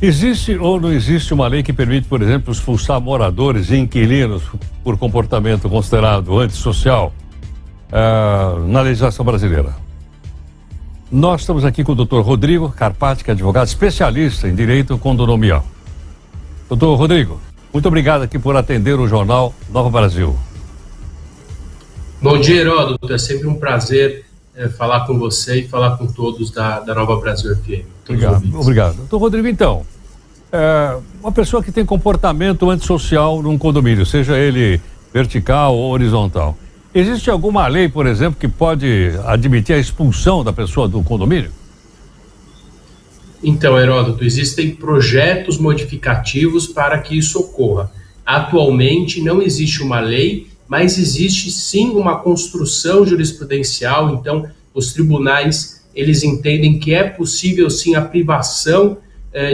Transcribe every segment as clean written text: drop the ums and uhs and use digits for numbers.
Existe ou não existe uma lei que permite, por exemplo, expulsar moradores e inquilinos por comportamento considerado antissocial na legislação brasileira? Nós estamos aqui com o Dr. Rodrigo Carpati, que é advogado especialista em direito condominial. Doutor Rodrigo, muito obrigado aqui por atender o jornal Nova Brasil. Bom dia, Heródoto. É sempre um prazer falar com você e falar com todos da Nova Brasil FM. Obrigado. Doutor Rodrigo, então, uma pessoa que tem comportamento antissocial num condomínio, seja ele vertical ou horizontal, existe alguma lei, por exemplo, que pode admitir a expulsão da pessoa do condomínio? Então, Heródoto, existem projetos modificativos para que isso ocorra. Atualmente não existe uma lei, mas existe sim uma construção jurisprudencial. Então, os tribunais, eles entendem que é possível sim a privação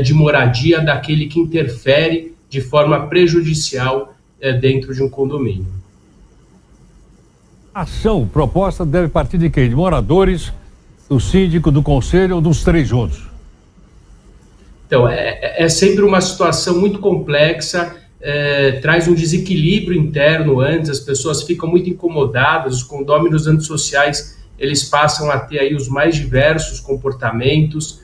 de moradia daquele que interfere de forma prejudicial dentro de um condomínio. A ação proposta deve partir de quem? De moradores, do síndico, do conselho ou dos três juntos? Então, é sempre uma situação muito complexa, traz um desequilíbrio interno antes, as pessoas ficam muito incomodadas, os condôminos antissociais, eles passam a ter aí os mais diversos comportamentos,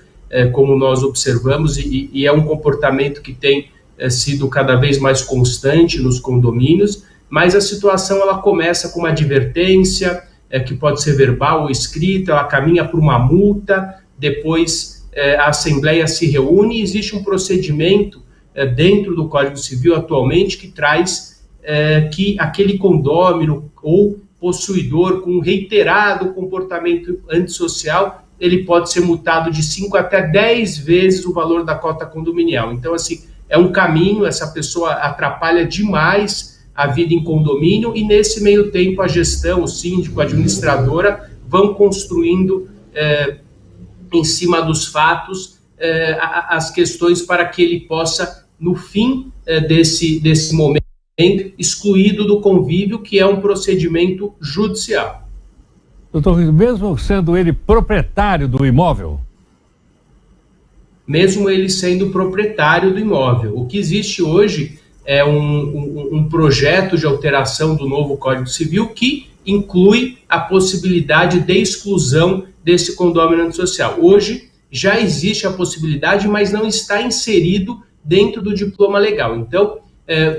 como nós observamos, e é um comportamento que tem sido cada vez mais constante nos condomínios, mas a situação ela começa com uma advertência, que pode ser verbal ou escrita, ela caminha por uma multa, depois a Assembleia se reúne e existe um procedimento dentro do Código Civil atualmente que traz que aquele condômino ou possuidor com reiterado comportamento antissocial, ele pode ser multado de 5 até 10 vezes o valor da cota condominial. Então, assim, é um caminho, essa pessoa atrapalha demais a vida em condomínio e nesse meio tempo a gestão, o síndico, a administradora vão construindo em cima dos fatos as questões para que ele possa, no fim desse momento, excluído do convívio, que é um procedimento judicial. Doutor, mesmo sendo ele proprietário do imóvel? Mesmo ele sendo proprietário do imóvel. O que existe hoje é um projeto de alteração do novo Código Civil que inclui a possibilidade de exclusão desse condômino antissocial. Hoje já existe a possibilidade, mas não está inserido dentro do diploma legal. Então,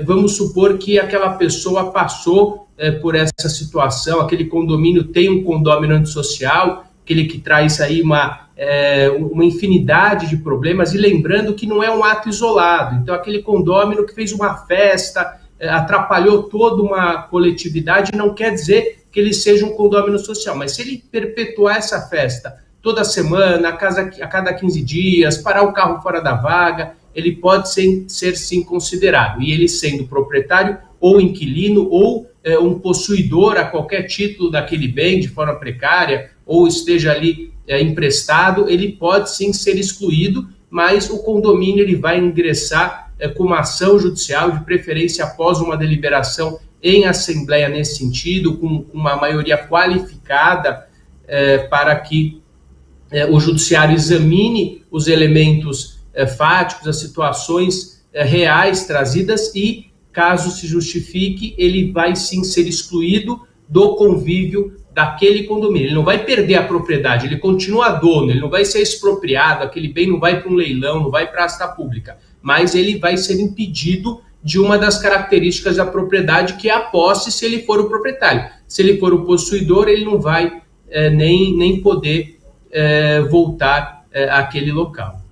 vamos supor que aquela pessoa passou por essa situação, aquele condomínio tem um condômino antissocial, aquele que traz aí uma infinidade de problemas, e lembrando que não é um ato isolado. Então, aquele condômino que fez uma festa, atrapalhou toda uma coletividade, não quer dizer que ele seja um condômino social, mas se ele perpetuar essa festa toda semana, a cada 15 dias, parar o carro fora da vaga, ele pode ser sim considerado. E ele sendo proprietário ou inquilino ou um possuidor a qualquer título daquele bem de forma precária ou esteja ali emprestado, ele pode sim ser excluído, mas o condomínio ele vai ingressar com uma ação judicial, de preferência após uma deliberação em assembleia nesse sentido, com uma maioria qualificada para que o judiciário examine os elementos fáticos, as situações reais trazidas e, caso se justifique, ele vai sim ser excluído do convívio daquele condomínio. Ele não vai perder a propriedade, ele continua dono, ele não vai ser expropriado, aquele bem não vai para um leilão, não vai para a asta pública, mas ele vai ser impedido de uma das características da propriedade, que é a posse, se ele for o proprietário. Se ele for o possuidor, ele não vai nem poder voltar àquele local.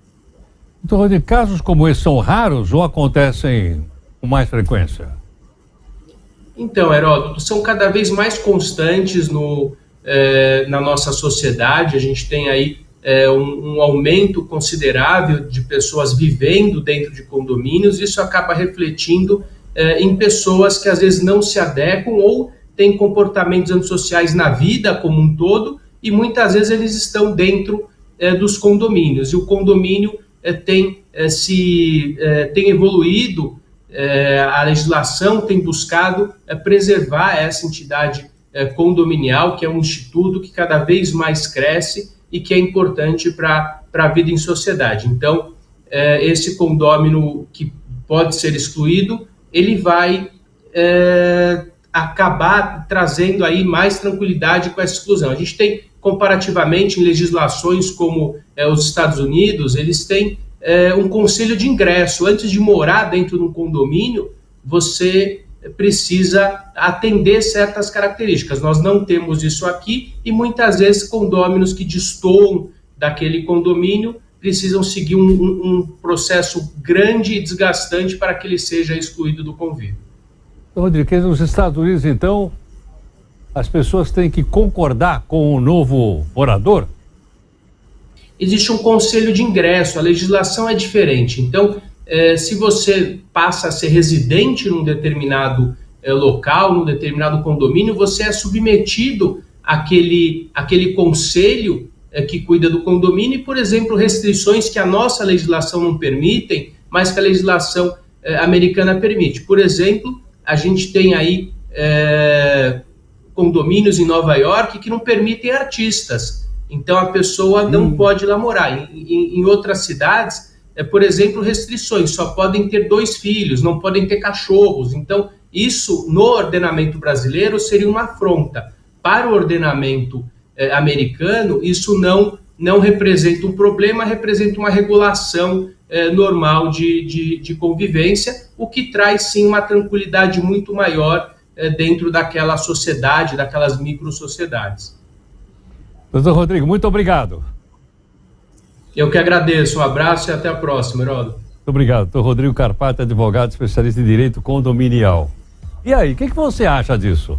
Então, de casos como esse são raros ou acontecem com mais frequência? Então, Heródoto, são cada vez mais constantes na nossa sociedade. A gente tem aí um aumento considerável de pessoas vivendo dentro de condomínios. Isso acaba refletindo em pessoas que às vezes não se adequam ou têm comportamentos antissociais na vida como um todo e muitas vezes eles estão dentro dos condomínios. E o condomínio tem evoluído, a legislação tem buscado preservar essa entidade condominial, que é um instituto que cada vez mais cresce e que é importante para a vida em sociedade. Então, esse condômino que pode ser excluído, ele vai acabar trazendo aí mais tranquilidade com essa exclusão. A gente tem, comparativamente, em legislações como os Estados Unidos, eles têm um conselho de ingresso. Antes de morar dentro de um condomínio, você precisa atender certas características. Nós não temos isso aqui e muitas vezes condôminos que destoam daquele condomínio precisam seguir um processo grande e desgastante para que ele seja excluído do convívio. Rodrigo, nos Estados Unidos, então, as pessoas têm que concordar com o novo morador? Existe um conselho de ingresso, a legislação é diferente. Então, se você passa a ser residente num determinado local, num determinado condomínio, você é submetido àquele conselho que cuida do condomínio e, por exemplo, restrições que a nossa legislação não permitem, mas que a legislação americana permite. Por exemplo, a gente tem aí condomínios em Nova York que não permitem artistas. Então, a pessoa não pode ir lá morar. Em outras cidades, por exemplo, restrições. Só podem ter 2 filhos, não podem ter cachorros. Então, isso, no ordenamento brasileiro, seria uma afronta. Para o ordenamento americano, isso não representa um problema, representa uma regulação normal de convivência, o que traz, sim, uma tranquilidade muito maior dentro daquela sociedade, daquelas micro-sociedades. Doutor Rodrigo, muito obrigado. Eu que agradeço. Um abraço e até a próxima, Heródoto. Muito obrigado. Doutor Rodrigo Carpati, advogado especialista em direito condominial. E aí, o que você acha disso?